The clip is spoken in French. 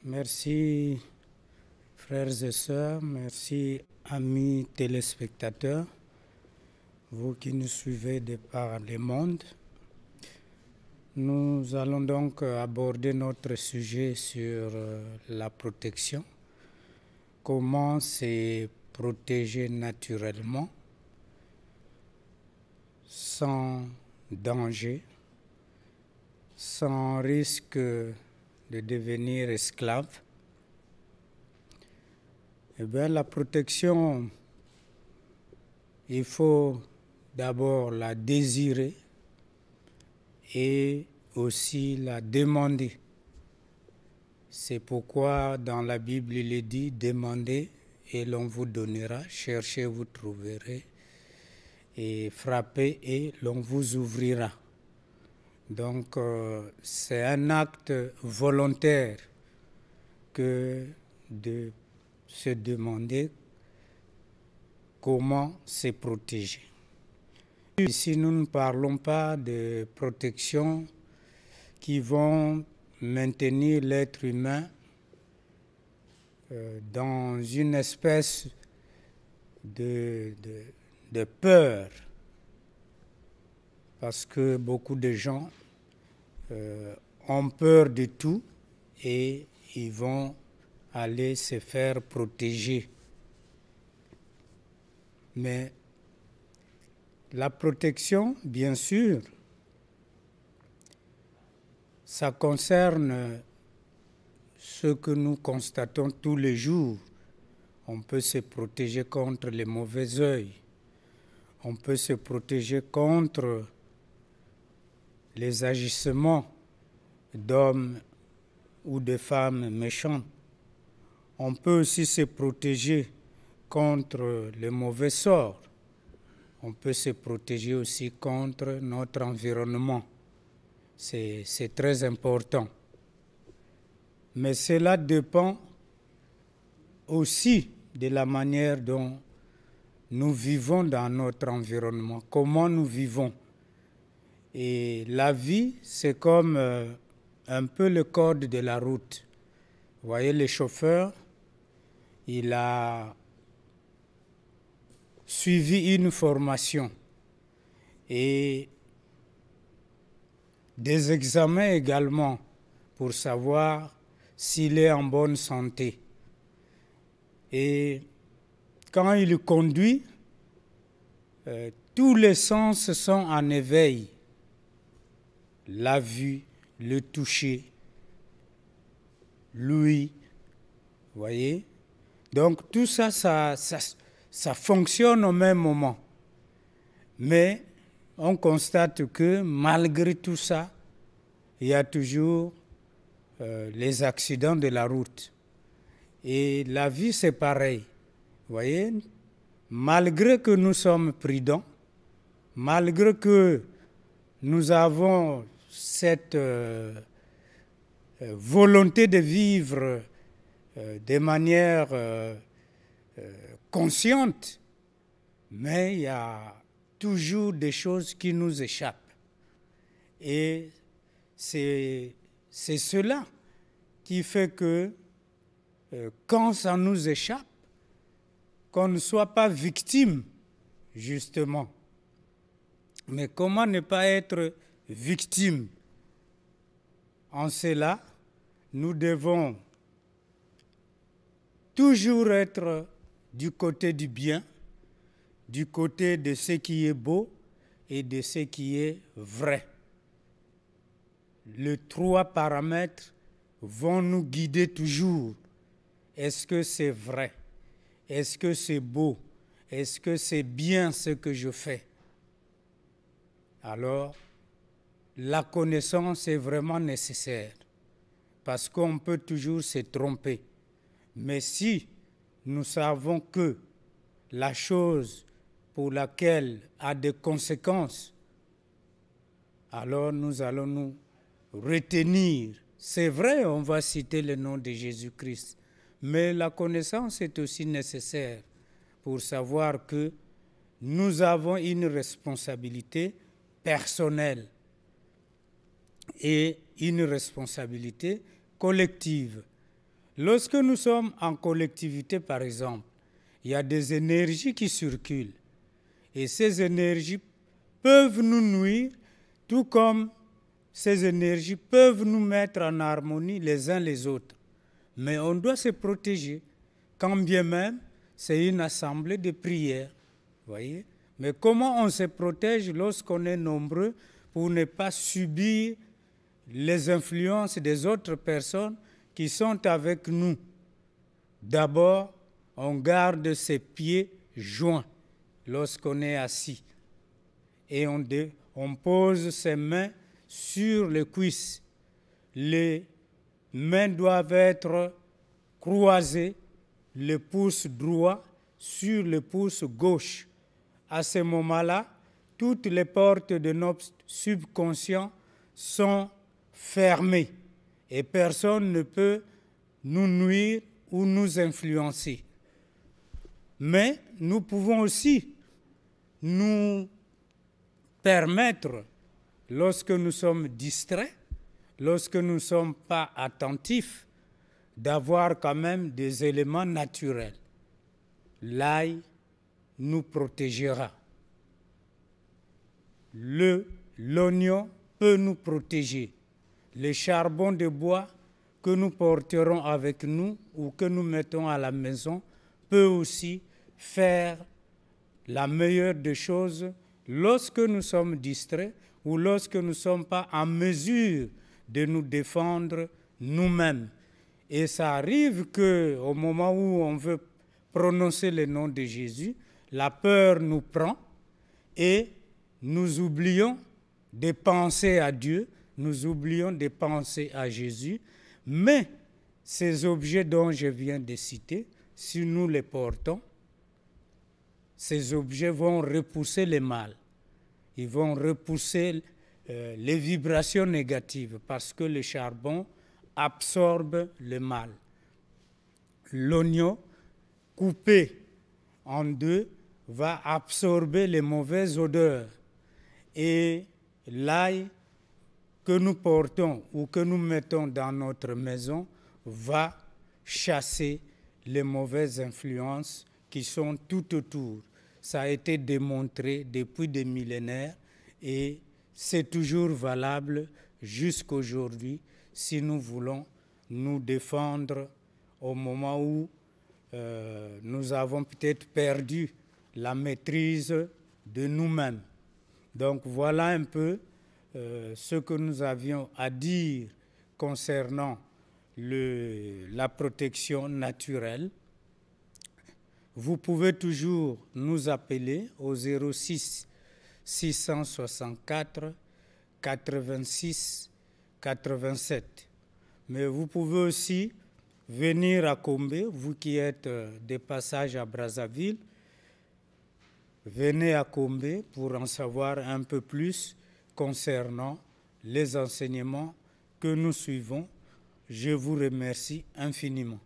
Merci frères et sœurs, merci amis téléspectateurs, vous qui nous suivez de par le monde. Nous allons donc aborder notre sujet sur la protection. Comment se protéger naturellement, sans danger, sans risque de devenir esclave. Eh bien, la protection, il faut d'abord la désirer et aussi la demander. C'est pourquoi dans la Bible il est dit « Demandez et l'on vous donnera, cherchez, vous trouverez, et frappez et l'on vous ouvrira ». Donc c'est un acte volontaire que de se demander comment se protéger. Ici, nous ne parlons pas de protection qui vont maintenir l'être humain dans une espèce de peur, parce que beaucoup de gens ont peur de tout et ils vont aller se faire protéger. Mais la protection, bien sûr, ça concerne ce que nous constatons tous les jours. On peut se protéger contre les mauvais œils. On peut se protéger contre les agissements d'hommes ou de femmes méchants. On peut aussi se protéger contre les mauvais sorts. On peut se protéger aussi contre notre environnement. C'est très important. Mais cela dépend aussi de la manière dont nous vivons dans notre environnement, comment nous vivons. Et la vie, c'est comme un peu le code de la route. Vous voyez, le chauffeur, il a suivi une formation et des examens également pour savoir s'il est en bonne santé. Et quand il conduit, tous les sens sont en éveil. La vue, le toucher, l'ouïe, vous voyez? Donc tout ça, ça fonctionne au même moment. Mais on constate que malgré tout ça, il y a toujours les accidents de la route. Et la vie, c'est pareil. Vous voyez, malgré que nous sommes prudents, malgré que nous avons cette volonté de vivre de manière consciente, mais il y a toujours des choses qui nous échappent. Et c'est cela qui fait que quand ça nous échappe, qu'on ne soit pas victime, justement. Mais comment ne pas être victime? En cela, nous devons toujours être du côté du bien, du côté de ce qui est beau et de ce qui est vrai. Les trois paramètres vont nous guider toujours. Est-ce que c'est vrai? Est-ce que c'est beau? Est-ce que c'est bien ce que je fais? Alors, la connaissance est vraiment nécessaire parce qu'on peut toujours se tromper. Mais si nous savons que la chose pour laquelle a des conséquences, alors nous allons nous retenir. C'est vrai, on va citer le nom de Jésus-Christ, mais la connaissance est aussi nécessaire pour savoir que nous avons une responsabilité personnelle et une responsabilité collective. Lorsque nous sommes en collectivité, par exemple, il y a des énergies qui circulent. Et ces énergies peuvent nous nuire, tout comme ces énergies peuvent nous mettre en harmonie les uns les autres. Mais on doit se protéger, quand bien même c'est une assemblée de prière. Voyez? Mais comment on se protège lorsqu'on est nombreux pour ne pas subir les influences des autres personnes qui sont avec nous? D'abord, on garde ses pieds joints lorsqu'on est assis et on pose ses mains sur les cuisses. Les mains doivent être croisées, le pouce droit sur le pouce gauche. À ce moment-là, toutes les portes de notre subconscient sont fermées et personne ne peut nous nuire ou nous influencer. Mais nous pouvons aussi nous permettre, lorsque nous sommes distraits, lorsque nous ne sommes pas attentifs, d'avoir quand même des éléments naturels. L'ail nous protégera. L'oignon peut nous protéger. Le charbon de bois que nous porterons avec nous ou que nous mettons à la maison peut aussi faire la meilleure des choses lorsque nous sommes distraits ou lorsque nous ne sommes pas en mesure de nous défendre nous-mêmes. Et ça arrive qu'au moment où on veut prononcer le nom de Jésus, la peur nous prend et nous oublions de penser à Dieu, nous oublions de penser à Jésus. Mais ces objets dont je viens de citer, si nous les portons, ces objets vont repousser le mal. Ils vont repousser les vibrations négatives parce que le charbon absorbe le mal. L'oignon coupé en deux va absorber les mauvaises odeurs. Et l'ail que nous portons ou que nous mettons dans notre maison va chasser les mauvaises influences qui sont tout autour. Ça a été démontré depuis des millénaires et c'est toujours valable jusqu'aujourd'hui si nous voulons nous défendre au moment où nous avons peut-être perdu la maîtrise de nous-mêmes. Donc voilà un peu ce que nous avions à dire concernant la protection naturelle. Vous pouvez toujours nous appeler au 06 664 86 87. Mais vous pouvez aussi venir à Combé, vous qui êtes de passage à Brazzaville. Venez à Combé pour en savoir un peu plus concernant les enseignements que nous suivons. Je vous remercie infiniment.